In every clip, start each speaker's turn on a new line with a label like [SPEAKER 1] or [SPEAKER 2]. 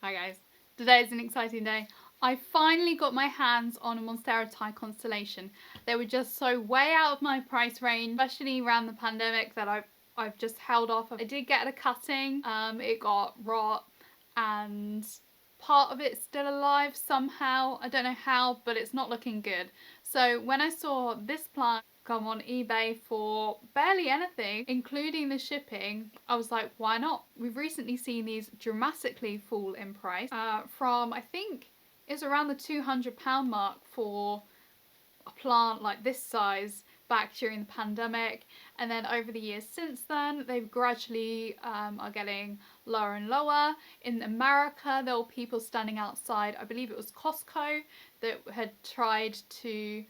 [SPEAKER 1] Hi guys, today is an exciting day. I finally got my hands on a Monstera Thai Constellation. They were just so way out of my price range, especially around the pandemic, that I've just held off. I did get a cutting, it got rot and part of it's still alive somehow. I don't know how, but it's not looking good. So when I saw this plant come on eBay for barely anything, including the shipping, I was like, why not? We've recently seen these dramatically fall in price from, I think, it's around the £200 mark for a plant like this size back during the pandemic, and then over the years since then they've gradually are getting lower and lower. In America there were people standing outside, I believe it was Costco, that had tried to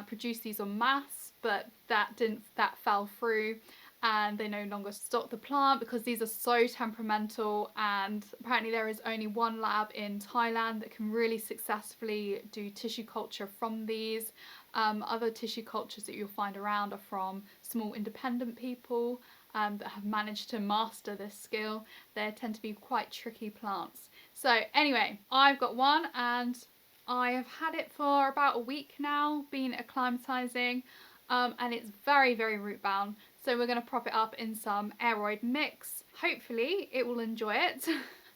[SPEAKER 1] produce these en masse, but that fell through and they no longer stock the plant because these are so temperamental, and apparently there is only one lab in Thailand that can really successfully do tissue culture from these. Other tissue cultures that you'll find around are from small independent people that have managed to master this skill. They tend to be quite tricky plants. So anyway, I've got one and I have had it for about a week now, been acclimatizing, and it's very, very root bound. So we're going to prop it up in some aroid mix. Hopefully it will enjoy it.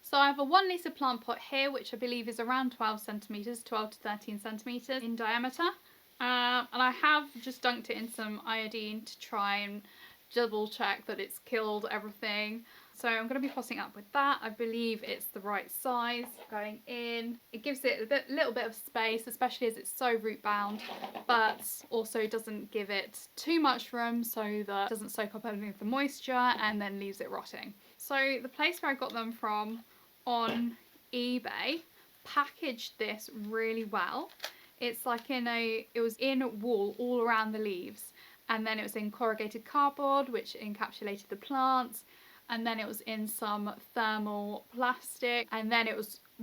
[SPEAKER 1] So I have a 1 litre plant pot here, which I believe is around 12 centimetres, 12 to 13 centimetres in diameter. And I have just dunked it in some iodine to try and double check that it's killed everything. So I'm going to be tossing up with that. I believe it's the right size going in. It gives it a little bit of space, especially as it's so root bound, but also doesn't give it too much room so that it doesn't soak up any of the moisture and then leaves it rotting. So the place where I got them from on eBay packaged this really well. It's like it was in wool all around the leaves, and then it was in corrugated cardboard which encapsulated the plants, and then it was in some thermal plastic, and then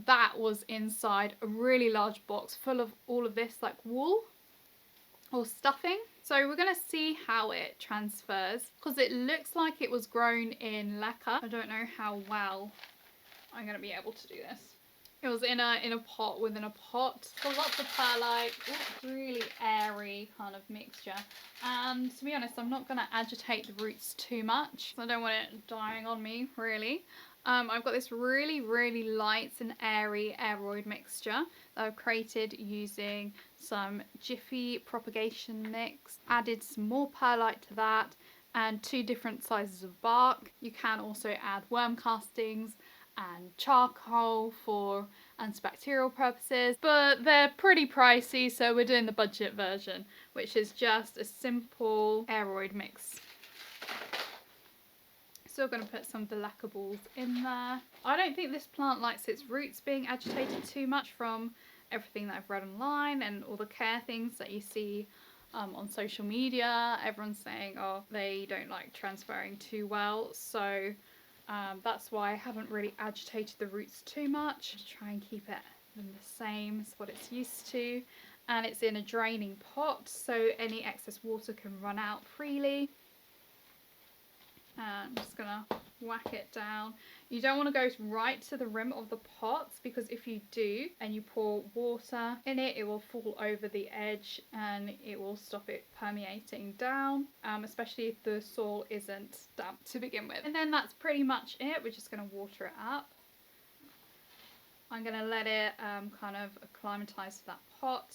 [SPEAKER 1] that was inside a really large box full of all of this like wool or stuffing. So we're going to see how it transfers, because it looks like it was grown in leca. I don't know how well I'm going to be able to do this. It was in a pot within a pot. So lots of perlite, really airy kind of mixture. And to be honest, I'm not going to agitate the roots too much. I don't want it dying on me, really. I've got this really, really light and airy aroid mixture that I've created using some Jiffy propagation mix. Added some more perlite to that and 2 different sizes of bark. You can also add worm castings and charcoal for antibacterial purposes, but they're pretty pricey, so we're doing the budget version, which is just a simple aroid mix. Still going to put some of the lacquer balls in there. I don't think this plant likes its roots being agitated too much from everything that I've read online and all the care things that you see on social media. Everyone's saying, oh, they don't like transferring too well, so that's why I haven't really agitated the roots too much. Just try and keep it the same as what it's used to. And it's in a draining pot, so any excess water can run out freely. And I'm just gonna whack it down. You don't want to go right to the rim of the pot, because if you do and you pour water in it, it will fall over the edge and it will stop it permeating down, especially if the soil isn't damp to begin with. And then that's pretty much it. We're just going to water it up. I'm going to let it kind of acclimatise to that pot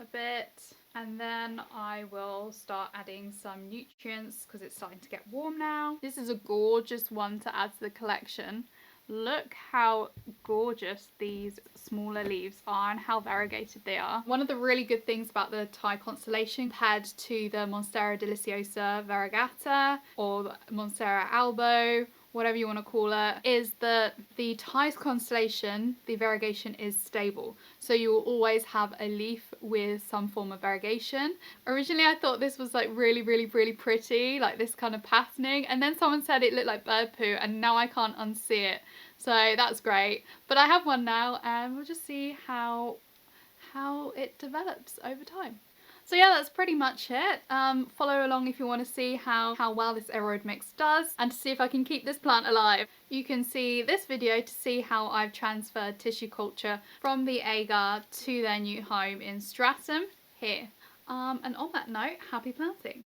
[SPEAKER 1] a bit, and then I will start adding some nutrients because it's starting to get warm now. This is a gorgeous one to add to the collection. Look how gorgeous these smaller leaves are and how variegated they are. One of the really good things about the Thai Constellation compared to the Monstera deliciosa variegata or the Monstera albo, whatever you want to call it, is that the Thai Constellation, the variegation is stable. So you will always have a leaf with some form of variegation. Originally I thought this was like really, really, really pretty, like this kind of patterning, and then someone said it looked like bird poo, and now I can't unsee it. So that's great. But I have one now and we'll just see how it develops over time. So yeah, that's pretty much it. Follow along if you want to see how well this aroid mix does and to see if I can keep this plant alive. You can see this video to see how I've transferred tissue culture from the agar to their new home in Stratham here. And on that note, happy planting.